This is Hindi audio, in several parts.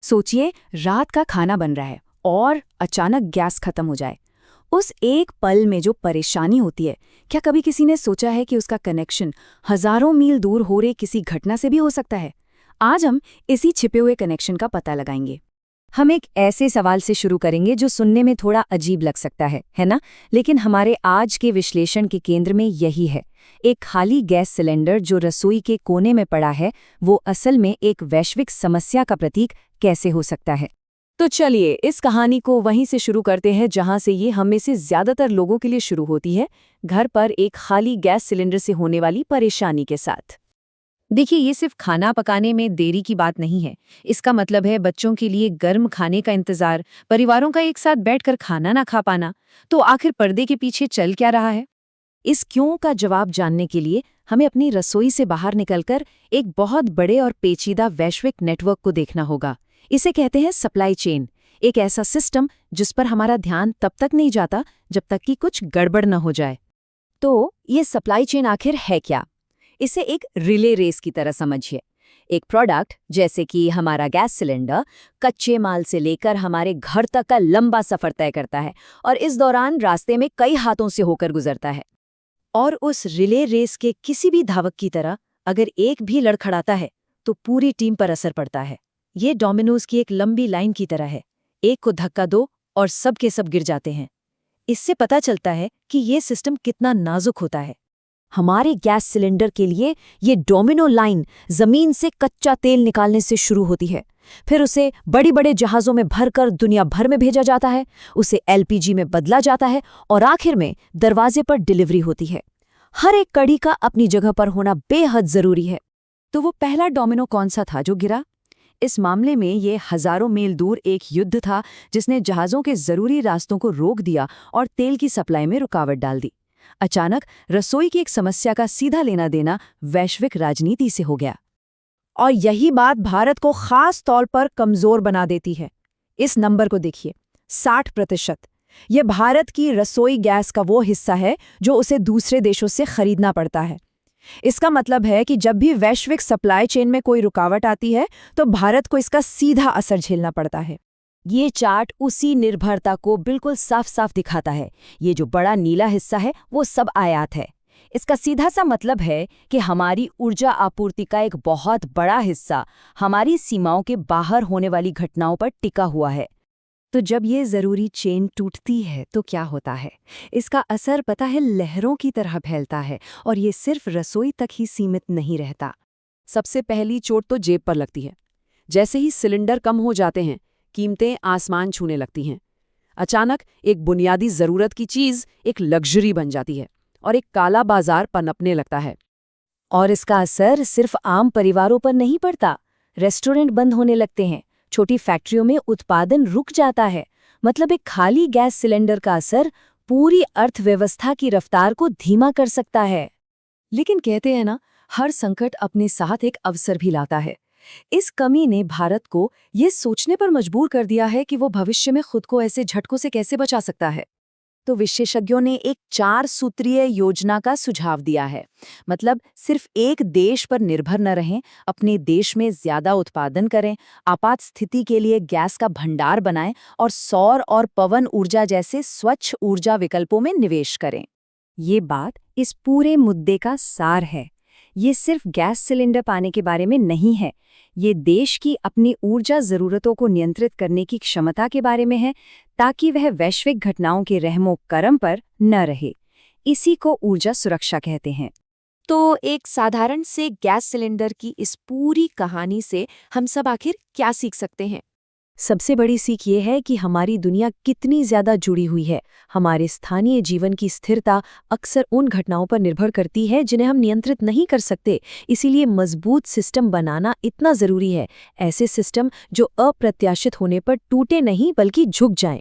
सोचिए, रात का खाना बन रहा है और अचानक गैस खत्म हो जाए। उस एक पल में जो परेशानी होती है, क्या कभी किसी ने सोचा है कि उसका कनेक्शन हजारों मील दूर हो रही किसी घटना से भी हो सकता है? आज हम इसी छिपे हुए कनेक्शन का पता लगाएंगे। हम एक ऐसे सवाल से शुरू करेंगे जो सुनने में थोड़ा अजीब लग सकता है ना? लेकिन हमारे आज के विश्लेषण के केंद्र में यही है। एक खाली गैस सिलेंडर जो रसोई के कोने में पड़ा है, वो असल में एक वैश्विक समस्या का प्रतीक कैसे हो सकता है? तो चलिए इस कहानी को वहीं से शुरू करते हैं जहां से ये हम में से ज्यादातर लोगों के लिए शुरू होती है, घर पर एक खाली गैस सिलेंडर से होने वाली परेशानी के साथ। देखिए, ये सिर्फ खाना पकाने में देरी की बात नहीं है। इसका मतलब है बच्चों के लिए गर्म खाने का इंतजार, परिवारों का एक साथ बैठकर खाना ना खा पाना। तो आखिर पर्दे के पीछे चल क्या रहा है? इस क्यों का जवाब जानने के लिए हमें अपनी रसोई से बाहर निकलकर एक बहुत बड़े और पेचीदा वैश्विक नेटवर्क को देखना होगा। इसे कहते हैं सप्लाई चेन, एक ऐसा सिस्टम जिस पर हमारा ध्यान तब तक नहीं जाता जब तक कि कुछ गड़बड़ न हो जाए। तो ये सप्लाई चेन आखिर है क्या? इसे एक रिले रेस की तरह समझिए। एक प्रोडक्ट जैसे कि हमारा गैस सिलेंडर कच्चे माल से लेकर हमारे घर तक का लंबा सफर तय करता है और इस दौरान रास्ते में कई हाथों से होकर गुजरता है। और उस रिले रेस के किसी भी धावक की तरह अगर एक भी लड़खड़ाता है तो पूरी टीम पर असर पड़ता है। ये डोमिनोज की एक लंबी लाइन की तरह है। एक को धक्का दो और सब के सब गिर जाते हैं। इससे पता चलता है कि ये सिस्टम कितना नाजुक होता है। हमारे गैस सिलेंडर के लिए ये डोमिनो लाइन जमीन से कच्चा तेल निकालने से शुरू होती है, फिर उसे बड़ी बड़े जहाज़ों में भरकर दुनिया भर में भेजा जाता है, उसे एलपीजी में बदला जाता है और आखिर में दरवाजे पर डिलीवरी होती है। हर एक कड़ी का अपनी जगह पर होना बेहद जरूरी है। तो वो पहला डोमिनो कौन सा था जो गिरा? इस मामले में ये हजारों मील दूर एक युद्ध था जिसने जहाज़ों के जरूरी रास्तों को रोक दिया और तेल की सप्लाई में रुकावट डाल दी। अचानक रसोई की एक समस्या का सीधा लेना देना वैश्विक राजनीति से हो गया। और यही बात भारत को खास तौर पर कमजोर बना देती है। इस नंबर को देखिए, 60%। यह भारत की रसोई गैस का वो हिस्सा है जो उसे दूसरे देशों से खरीदना पड़ता है। इसका मतलब है कि जब भी वैश्विक सप्लाई चेन में कोई रुकावट आती है तो भारत को इसका सीधा असर झेलना पड़ता है। ये चार्ट उसी निर्भरता को बिल्कुल साफ साफ दिखाता है। ये जो बड़ा नीला हिस्सा है वो सब आयात है। इसका सीधा सा मतलब है कि हमारी ऊर्जा आपूर्ति का एक बहुत बड़ा हिस्सा हमारी सीमाओं के बाहर होने वाली घटनाओं पर टिका हुआ है। तो जब ये जरूरी चेन टूटती है तो क्या होता है? इसका असर पता है लहरों की तरह फैलता है और ये सिर्फ रसोई तक ही सीमित नहीं रहता। सबसे पहली चोट तो जेब पर लगती है। जैसे ही सिलेंडर कम हो जाते हैं, कीमतें आसमान छूने लगती हैं। अचानक एक बुनियादी ज़रूरत की चीज़ एक लग्जरी बन जाती है और एक काला बाजार पनपने लगता है। और इसका असर सिर्फ आम परिवारों पर नहीं पड़ता। रेस्टोरेंट बंद होने लगते हैं, छोटी फैक्ट्रियों में उत्पादन रुक जाता है। मतलब एक खाली गैस सिलेंडर का असर पूरी अर्थव्यवस्था की रफ्तार को धीमा कर सकता है। लेकिन कहते हैं ना, हर संकट अपने साथ एक अवसर भी लाता है। इस कमी ने भारत को ये सोचने पर मजबूर कर दिया है कि वो भविष्य में खुद को ऐसे झटकों से कैसे बचा सकता है। तो विशेषज्ञों ने एक 4 सूत्रीय योजना का सुझाव दिया है। मतलब सिर्फ एक देश पर निर्भर न रहें, अपने देश में ज्यादा उत्पादन करें, आपात स्थिति के लिए गैस का भंडार बनाएं और सौर और पवन ऊर्जा जैसे स्वच्छ ऊर्जा विकल्पों में निवेश करें। ये बात इस पूरे मुद्दे का सार है। ये सिर्फ गैस सिलेंडर पाने के बारे में नहीं है, ये देश की अपनी ऊर्जा ज़रूरतों को नियंत्रित करने की क्षमता के बारे में है, ताकि वह वैश्विक घटनाओं के रहमो करम पर न रहे। इसी को ऊर्जा सुरक्षा कहते हैं। तो एक साधारण से गैस सिलेंडर की इस पूरी कहानी से हम सब आखिर क्या सीख सकते हैं? सबसे बड़ी सीख ये है कि हमारी दुनिया कितनी ज्यादा जुड़ी हुई है। हमारे स्थानीय जीवन की स्थिरता अक्सर उन घटनाओं पर निर्भर करती है जिन्हें हम नियंत्रित नहीं कर सकते। इसीलिए मजबूत सिस्टम बनाना इतना जरूरी है। ऐसे सिस्टम जो अप्रत्याशित होने पर टूटे नहीं बल्कि झुक जाएं।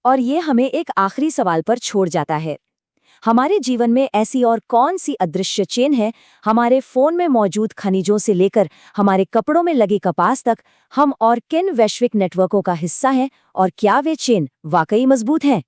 और ये हमें एक आखिरी सवाल पर छोड़ जाता है। हमारे जीवन में ऐसी और कौन सी अदृश्य चेन है? हमारे फोन में मौजूद खनिजों से लेकर हमारे कपड़ों में लगे कपास तक, हम और किन वैश्विक नेटवर्कों का हिस्सा हैं और क्या वे चेन वाकई मजबूत हैं?